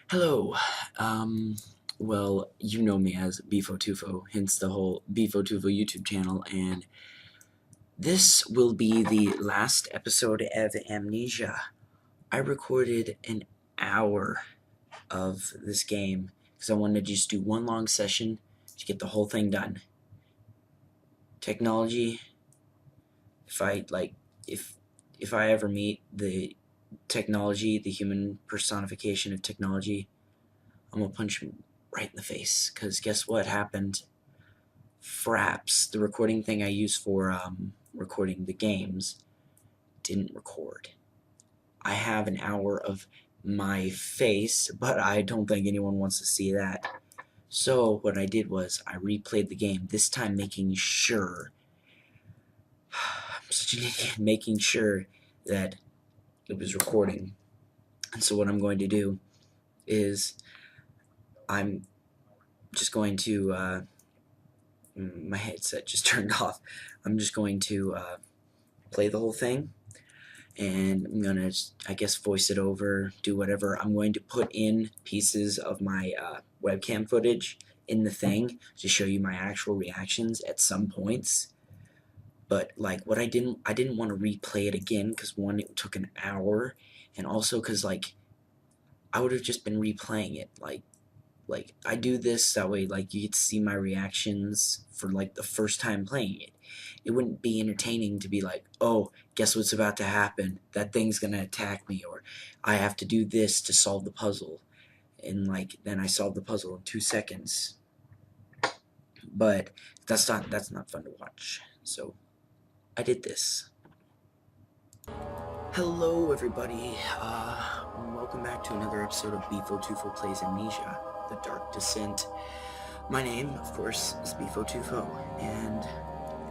Hello. Well, you know me as Bfo2fo, hence the whole Bfo2fo YouTube channel, and this will be the last episode of Amnesia. I recorded an hour of this game because I wanted to just do one long session to get the whole thing done. Technology, if I ever meet the technology, the human personification of technology, I'm gonna punch him right in the face, because guess what happened? Fraps, the recording thing I use for recording the games, didn't record. I have an hour of my face, but I don't think anyone wants to see that. So what I did was I replayed the game, this time making sure, I'm such an idiot, making sure that it was recording. And so what I'm going to do is I'm just going to my headset just turned off. I'm just going to play the whole thing, and I'm gonna, I guess, voice it over, do whatever. I'm going to put in pieces of my webcam footage in the thing to show you my actual reactions at some points. But like, what I didn't want to replay it again, because one, it took an hour, and also because like I would have just been replaying it. Like I do this that way, like you get to see my reactions for like the first time playing it. It wouldn't be entertaining to be like, oh, guess what's about to happen? That thing's gonna attack me, or I have to do this to solve the puzzle, and like then I solve the puzzle in 2 seconds. But that's not fun to watch. So I did this. Hello, everybody. Welcome back to another episode of Bfo2fo Plays Amnesia, The Dark Descent. My name, of course, is Bfo2fo, and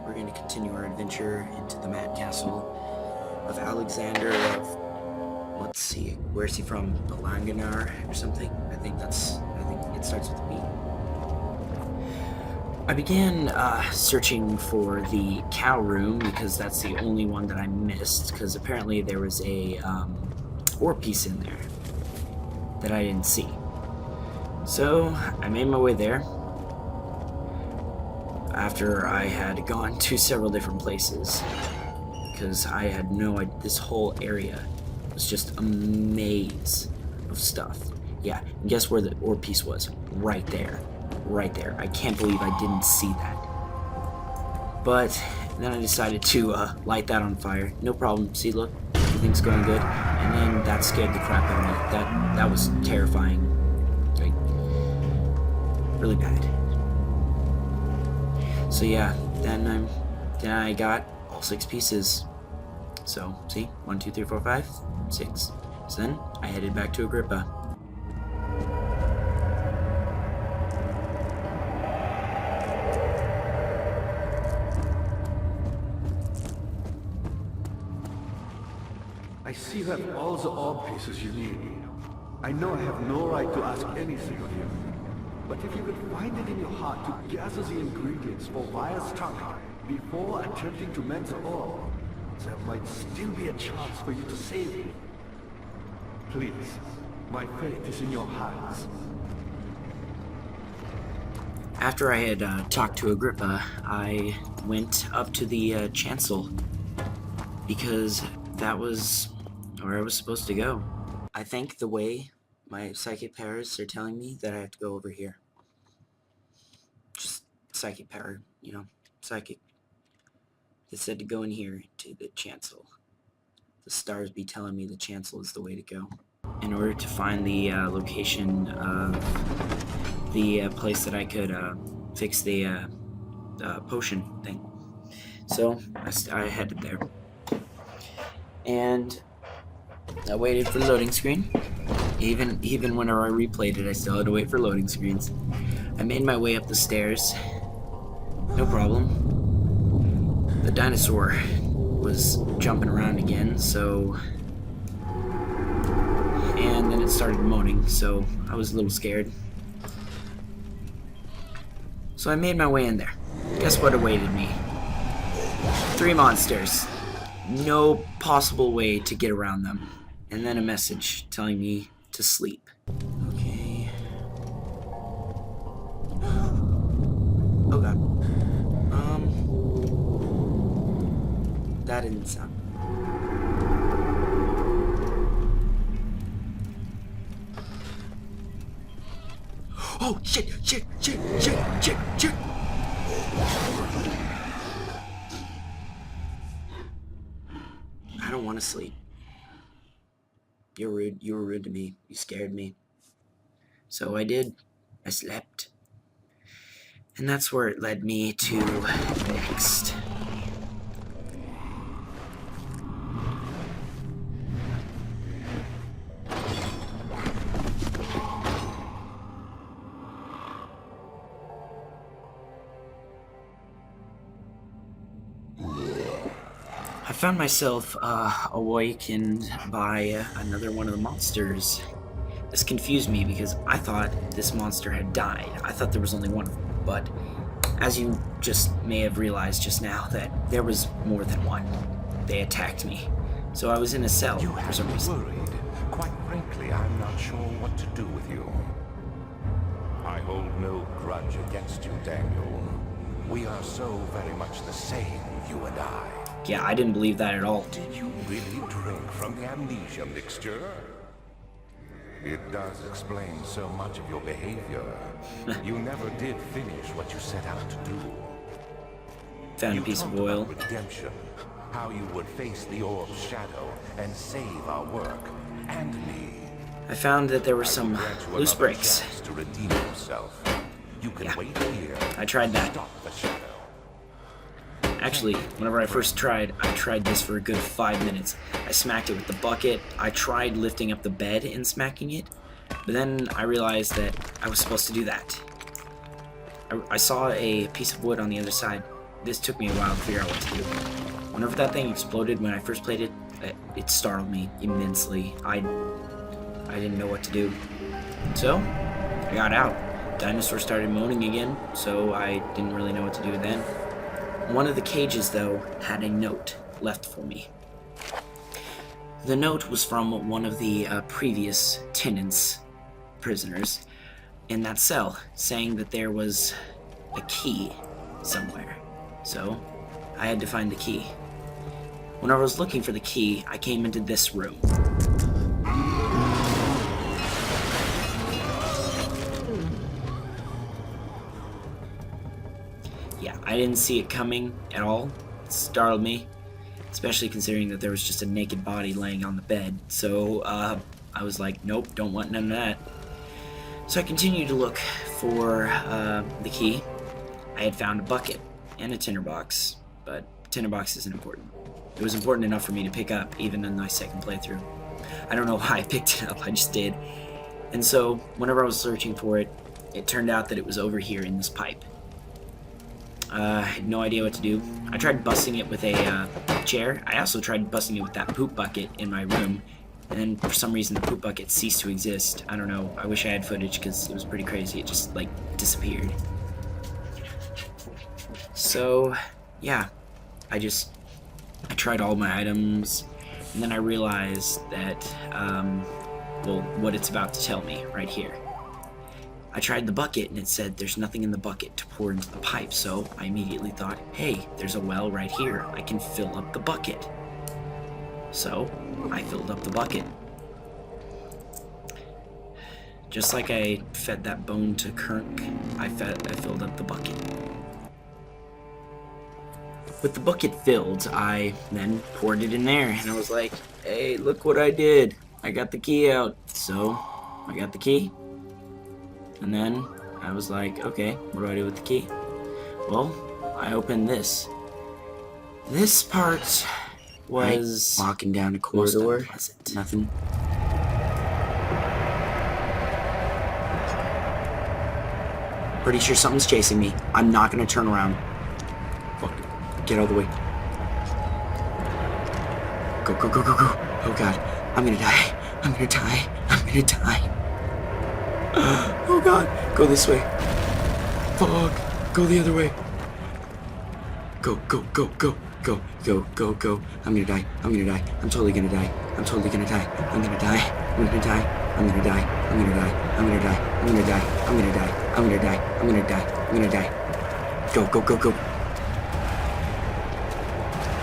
we're going to continue our adventure into the Mad Castle of Alexander of, let's see, where's he from? Belanganar or something? I think it starts with a B. I began searching for the cow room because that's the only one that I missed, because apparently there was a ore piece in there that I didn't see. So I made my way there after I had gone to several different places, because I had no idea. This whole area was just a maze of stuff. Yeah, and guess where the ore piece was? Right there. Right there. I can't believe I didn't see that. But then I decided to light that on fire. No problem. See, look, everything's going good. And then that scared the crap out of me. That was terrifying. Like, really bad. So yeah, then I got all 6 pieces. So see, 1, 2, 3, 4, 5, 6. So then I headed back to Agrippa. I see you have all the orb pieces you need. I know I have no right to ask anything of you, but if you could find it in your heart to gather the ingredients for Vire's tongue before attempting to mend the orb, there might still be a chance for you to save me. Please, my fate is in your hands. After I had talked to Agrippa, I went up to the chancel, because that was where I was supposed to go. I think the way my psychic powers are telling me that I have to go over here. Just psychic power, you know, psychic. They said to go in here to the chancel. The stars be telling me the chancel is the way to go. In order to find the location of the place that I could fix the potion thing. So I headed there. And I waited for the loading screen. Even whenever I replayed it, I still had to wait for loading screens. I made my way up the stairs. No problem. The dinosaur was jumping around again, so... And then it started moaning, so I was a little scared. So I made my way in there. Guess what awaited me? 3 monsters. No possible way to get around them. And then a message telling me to sleep. Okay. that didn't sound... Oh, shit! I don't want to sleep. You're rude. You were rude to me. You scared me. So I did. I slept. And that's where it led me to next. I found myself awakened by another one of the monsters. This confused me because I thought this monster had died. I thought there was only one of them, but as you just may have realized just now, that there was more than one. They attacked me. So I was in a cell for some reason. Worried. Quite frankly, I'm not sure what to do with you. I hold no grudge against you, Daniel. We are so very much the same, you and I. Yeah, I didn't believe that at all. Did you really drink from the Amnesia mixture? It does explain so much of your behavior. You never did finish what you set out to do. Found a piece of oil. About redemption, how you would face the orb's shadow and save our work and me. I found that there were some loose bricks. To redeem yourself. You can wait here. I tried that. Stop the shadow. Actually, whenever I first tried, I tried this for a good 5 minutes. I smacked it with the bucket. I tried lifting up the bed and smacking it, but then I realized that I was supposed to do that. I saw a piece of wood on the other side. This took me a while to figure out what to do. Whenever that thing exploded when I first played it, it startled me immensely. I didn't know what to do. So, I got out. Dinosaurs started moaning again, so I didn't really know what to do then. One of the cages, though, had a note left for me. The note was from one of the previous tenants, prisoners, in that cell, saying that there was a key somewhere. So, I had to find the key. When I was looking for the key, I came into this room. Yeah, I didn't see it coming at all. It startled me, especially considering that there was just a naked body laying on the bed. So I was like, nope, don't want none of that. So I continued to look for the key. I had found a bucket and a tinderbox, but tinderbox isn't important. It was important enough for me to pick up, even in my second playthrough. I don't know why I picked it up, I just did. And so, whenever I was searching for it, it turned out that it was over here in this pipe. I had no idea what to do. I tried busting it with a chair. I also tried busting it with that poop bucket in my room. And then for some reason the poop bucket ceased to exist. I don't know. I wish I had footage because it was pretty crazy. It just like disappeared. So yeah, I tried all my items, and then I realized that well, what it's about to tell me right here. I tried the bucket and it said there's nothing in the bucket to pour into the pipe, so I immediately thought, hey, there's a well right here. I can fill up the bucket. So I filled up the bucket. Just like I fed that bone to Kirk, I filled up the bucket. With the bucket filled, I then poured it in there, and I was like, hey, look what I did. I got the key out. So I got the key. And then I was like, okay, what do I do with the key? Well, I opened this. This part was walking down a corridor. Nothing. Pretty sure something's chasing me. I'm not gonna turn around. Fuck. Get out of the way. Go, go, go, go, go. Oh god. I'm gonna die. I'm gonna die. I'm gonna die. Oh god. Go this way. Fuck. Go the other way. Go, go, go, go. Go, go, go, go. I'm gonna die. I'm gonna die. I'm totally gonna die. I'm totally gonna die. I'm gonna die. I'm gonna die. I'm gonna die. I'm gonna die. I'm gonna die. I'm gonna die. I'm gonna die. I'm gonna die. I'm gonna die. I'm gonna die. Go, go, go, go.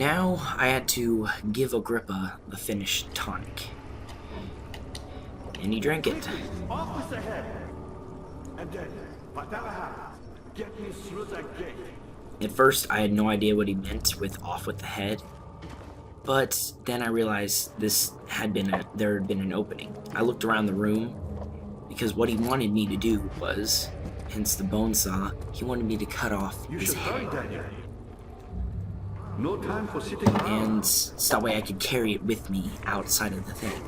Now I had to give Agrippa the finished tonic. And he drank it. Officer head! And then, whatever happens, get me through that gate. At first, I had no idea what he meant with "off with the head," but then I realized there had been an opening. I looked around the room, because what he wanted me to do was, hence the bone saw, he wanted me to cut off You his should hurry, head. Daniel. No time for sitting around. And so that way I could carry it with me outside of the thing.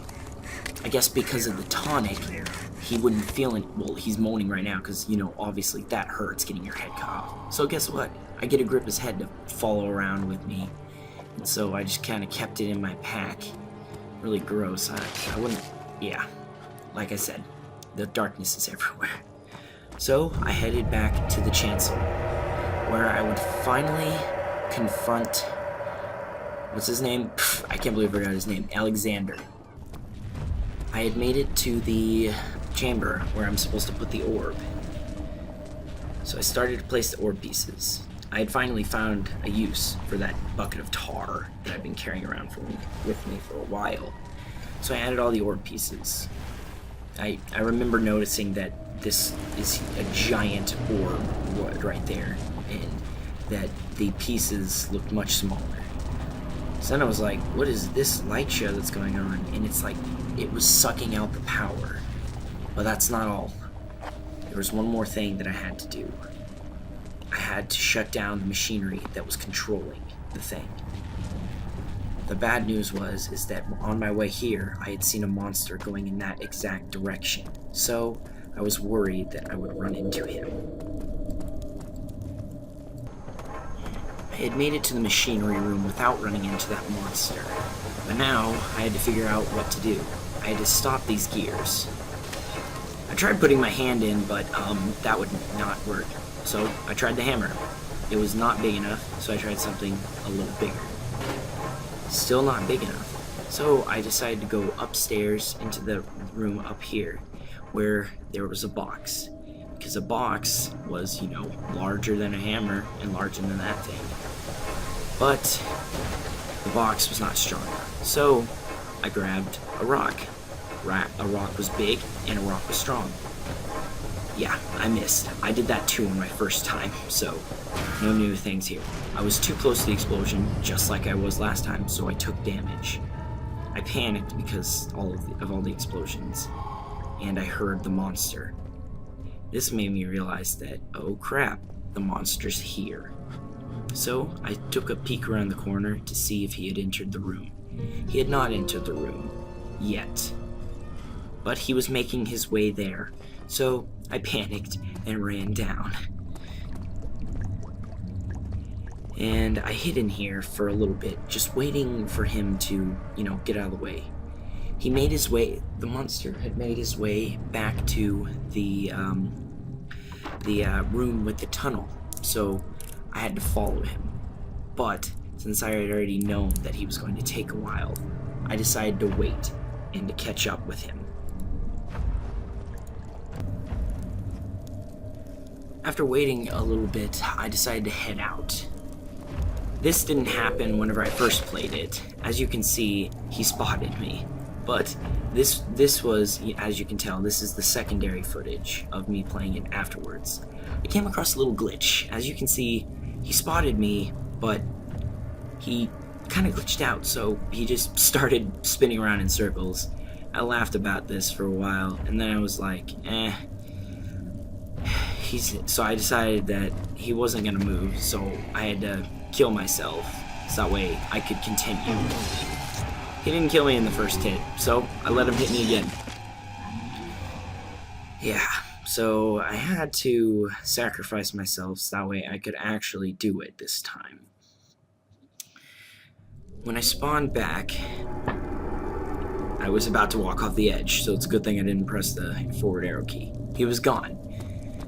I guess because of the tonic, he wouldn't feel it. Well, he's moaning right now because, you know, obviously that hurts getting your head cut off. So guess what? I get Agrippa's head to follow around with me. And so I just kind of kept it in my pack. Really gross. I wouldn't, yeah. Like I said, the darkness is everywhere. So I headed back to the chancel, where I would finally confront, what's his name? I can't believe I forgot his name. Alexander. I had made it to the chamber where I'm supposed to put the orb. So I started to place the orb pieces. I had finally found a use for that bucket of tar that I've been carrying around with me for a while. So I added all the orb pieces. I remember noticing that this is a giant orb right there, and that the pieces looked much smaller. So then I was like, what is this light show that's going on? And it's like, it was sucking out the power. But that's not all. There was one more thing that I had to do. I had to shut down the machinery that was controlling the thing. The bad news is that on my way here, I had seen a monster going in that exact direction. So I was worried that I would run into him. I had made it to the machinery room without running into that monster. But now, I had to figure out what to do. I had to stop these gears. I tried putting my hand in, but that would not work. So I tried the hammer. It was not big enough, so I tried something a little bigger. Still not big enough. So I decided to go upstairs into the room up here, where there was a box. Because a box was, you know, larger than a hammer and larger than that thing. But the box was not strong enough. So I grabbed a rock. A rock was big and a rock was strong. Yeah, I missed. I did that too on my first time, so no new things here. I was too close to the explosion, just like I was last time, so I took damage. I panicked because of all the explosions, and I heard the monster. This made me realize that, oh crap, the monster's here. So I took a peek around the corner to see if he had entered the room. He had not entered the room yet, but he was making his way there. So I panicked and ran down. And I hid in here for a little bit, just waiting for him to, you know, get out of the way. He made his way, the monster had made his way back to the room with the tunnel. So I had to follow him. But since I had already known that he was going to take a while, I decided to wait and to catch up with him. After waiting a little bit, I decided to head out. This didn't happen whenever I first played it. As you can see, he spotted me. But this was, as you can tell, this is the secondary footage of me playing it afterwards. I came across a little glitch. As you can see, he spotted me, but he kind of glitched out, so he just started spinning around in circles. I laughed about this for a while, and then I was like, so I decided that he wasn't gonna move, so I had to kill myself, so that way I could continue. He didn't kill me in the first hit, so I let him hit me again. Yeah, so I had to sacrifice myself so that way I could actually do it this time. When I spawned back, I was about to walk off the edge, so it's a good thing I didn't press the forward arrow key. He was gone.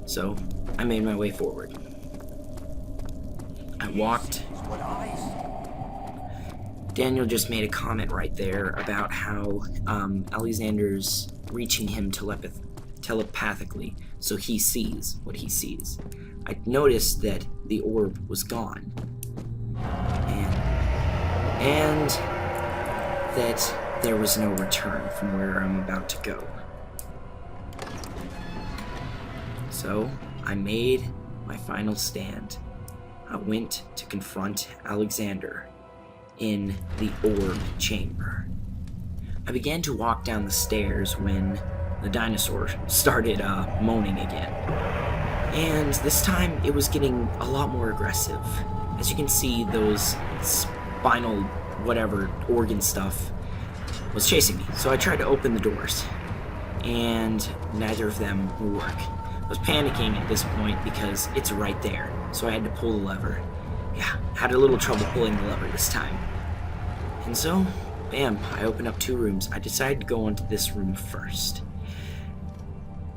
So I made my way forward. I walked. Daniel just made a comment right there about how Alexander's reaching him telepathically, so he sees what he sees. I noticed that the orb was gone. And and that there was no return from where I'm about to go. So I made my final stand. I went to confront Alexander in the orb chamber. I began to walk down the stairs when the dinosaur started moaning again. And this time it was getting a lot more aggressive. As you can see, those spinal whatever organ stuff was chasing me. So I tried to open the doors, and neither of them would work. I was panicking at this point because it's right there, so I had to pull the lever. Yeah, had a little trouble pulling the lever this time. And so, bam, I opened up 2 rooms. I decided to go into this room first.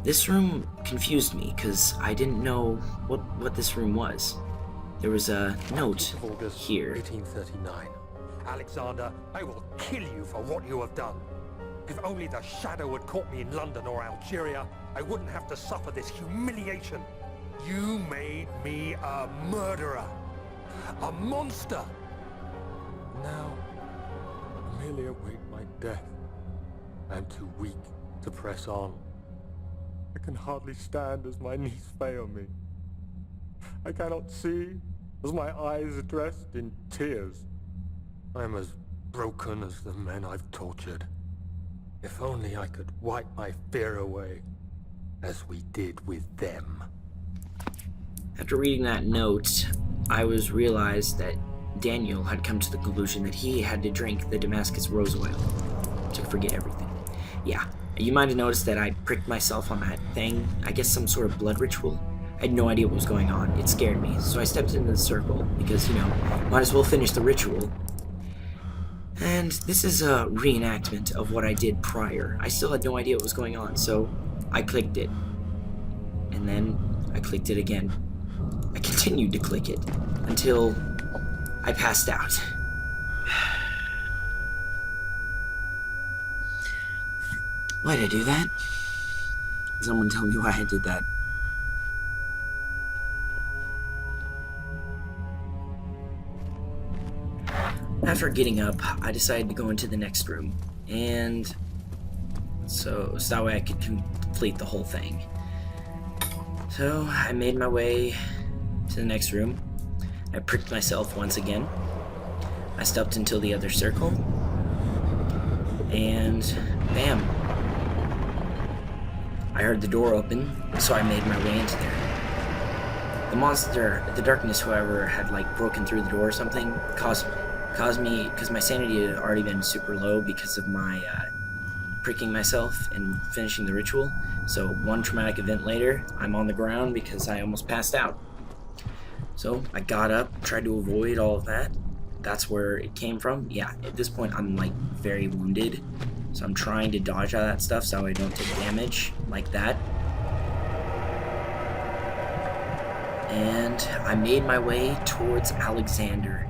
This room confused me because I didn't know what this room was. There was a note August here. 1839. Alexander, I will kill you for what you have done. If only the shadow had caught me in London or Algeria, I wouldn't have to suffer this humiliation. You made me a murderer. A monster. Now, I merely await my death. I am too weak to press on. I can hardly stand as my knees fail me. I cannot see as my eyes are dressed in tears. I am as broken as the men I've tortured. If only I could wipe my fear away, as we did with them. After reading that note, I realized that Daniel had come to the conclusion that he had to drink the Damascus rose oil to forget everything. Yeah, you might have noticed that I pricked myself on that thing. I guess some sort of blood ritual. I had no idea what was going on. It scared me, so I stepped into the circle because, might as well finish the ritual. And this is a reenactment of what I did prior. I still had no idea what was going on, so I clicked it. And then I clicked it again. I continued to click it until I passed out. Why did I do that? Someone tell me why I did that. After getting up, I decided to go into the next room, and so that way I could complete the whole thing. So I made my way to the next room. I pricked myself once again. I stepped into the other circle, and bam! I heard the door open, so I made my way into there. The monster, the darkness, however, had broken through the door or something, caused me, because my sanity had already been super low because of my pricking myself and finishing the ritual. So one traumatic event later, I'm on the ground because I almost passed out. So I got up, tried to avoid all of that. That's where it came from. Yeah, at this point I'm very wounded, so I'm trying to dodge all that stuff so I don't take damage like that. And I made my way towards Alexander,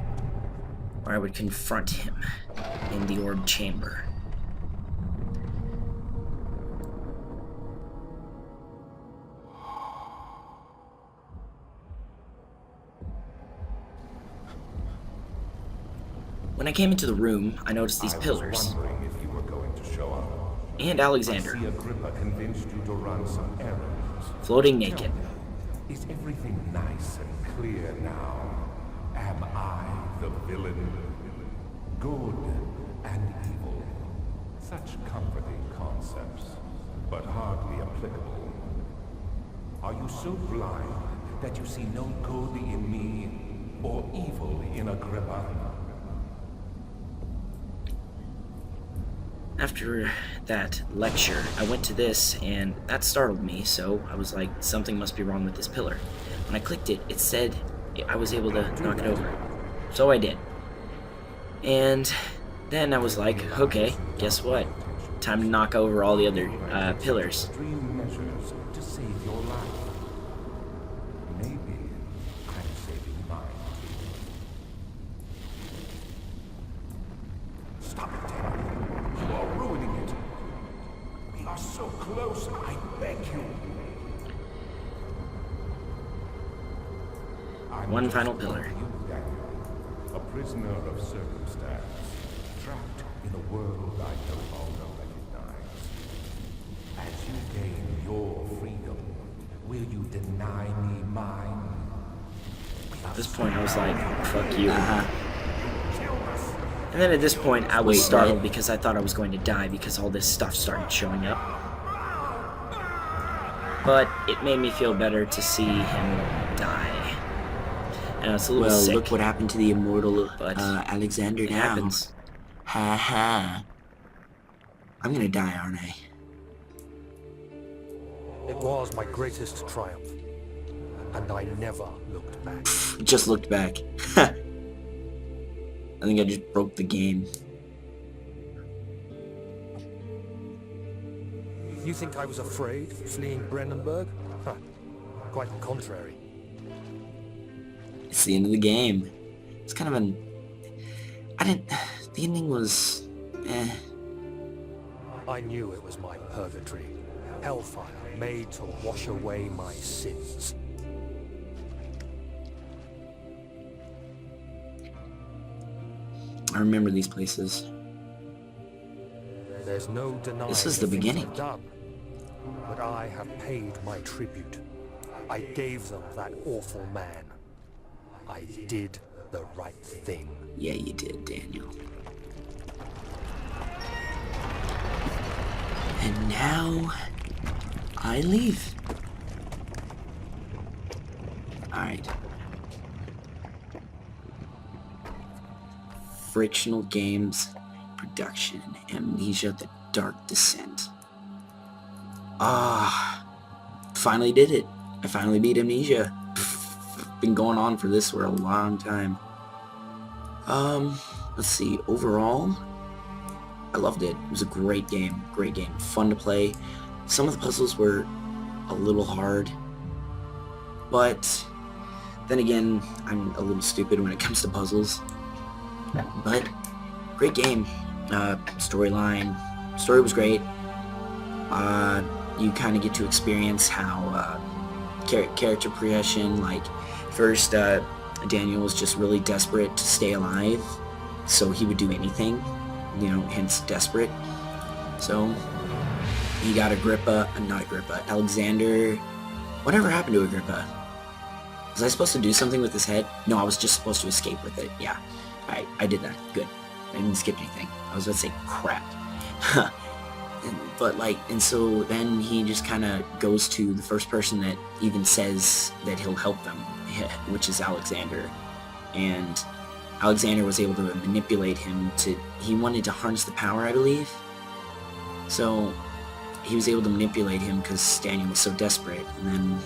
where I would confront him in the orb chamber. When I came into the room, I noticed these pillars. Wondering if you were going to show up. And Alexander, I see Agrippa convinced you to run some errands. floating naked. Is everything nice and clear now? Am I the villain? Good and evil. Such comforting concepts, but hardly applicable. Are you so blind that you see no good in me or evil in Agrippa? After that lecture, I went to this, and that startled me, so I was like, something must be wrong with this pillar. When I clicked it, it said I was able to knock it over. So I did. And then I was like, okay, guess what? Time to knock over all the other pillars. Extreme measures to save your life. Maybe I'm saving mine too. Stop it, Daniel. You are ruining it. We are so close, I beg you. One final pillar. A prisoner of circumstance, trapped in a world I no longer recognize. As you gain your freedom, will you deny me mine? At this point, I was like, fuck you. And then at this point, I was startled because I thought I was going to die because all this stuff started showing up. But it made me feel better to see him die. And it's a little sick. Look what happened to the immortal But Alexander it now. happens. Ha ha. I'm gonna die, aren't I? It was my greatest triumph, and I never looked back. Just looked back. I think I just broke the game. You think I was afraid, fleeing Brennenburg? Huh. Quite the contrary. It's the end of the game. It's kind of an... the ending was... I knew it was my purgatory. Hellfire made to wash away my sins. I remember these places. There's no denying This is the things beginning. I've done, but I have paid my tribute. I gave them that awful man. I did the right thing. Yeah, you did, Daniel. And now... I leave. Alright. Frictional Games Production. Amnesia: The Dark Descent. Finally did it. I finally beat Amnesia. Been going on for this for a long time. Let's see. Overall, I loved it. It was a great game. Great game. Fun to play. Some of the puzzles were a little hard, but then again, I'm a little stupid when it comes to puzzles. But great game. Story was great. You kind of get to experience how character progression, like first Daniel was just really desperate to stay alive, so he would do anything, hence desperate. So he got Alexander. Whatever happened to Agrippa? Was I supposed to do something with his head? No, I was just supposed to escape with it. Yeah, I did that. Good. I didn't skip anything. I was about to say crap. And so then he just kind of goes to the first person that even says that he'll help them, which is Alexander. And Alexander was able to manipulate him he wanted to harness the power, I believe. So he was able to manipulate him because Daniel was so desperate. And then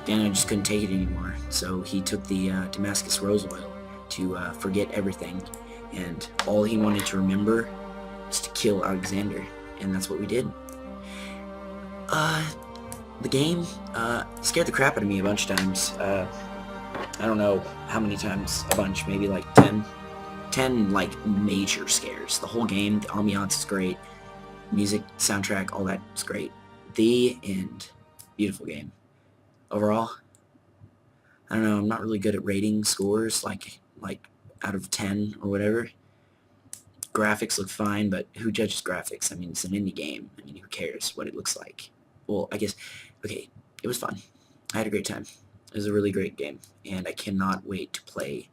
Daniel just couldn't take it anymore. So he took the Damascus rose oil to forget everything. And all he wanted to remember was to kill Alexander. And that's what we did. The game scared the crap out of me a bunch of times. I don't know how many times, a bunch, maybe like 10 like major scares. The whole game, the ambiance is great. Music, soundtrack, all that is great. The end. Beautiful game. Overall, I don't know, I'm not really good at rating scores, like out of 10 or whatever. Graphics look fine, but who judges graphics? I mean, it's an indie game. I mean, who cares what it looks like? Well, I guess, okay, it was fun. I had a great time. It was a really great game, and I cannot wait to play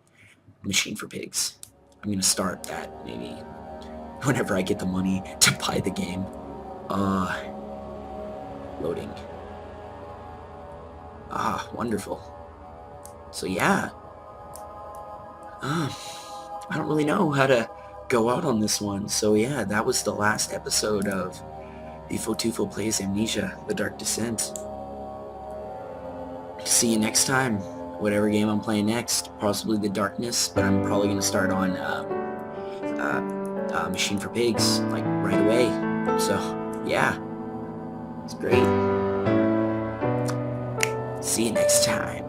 Machine for Pigs. I'm going to start that, maybe, whenever I get the money to buy the game. Loading. Wonderful. So, yeah. I don't really know how to go out on this one. So yeah, that was the last episode of Bfo2fo Plays Amnesia: The Dark Descent. See you next time. Whatever game I'm playing next, possibly The Darkness, but I'm probably going to start on Machine for Pigs, like, right away. So, yeah. It's great. See you next time.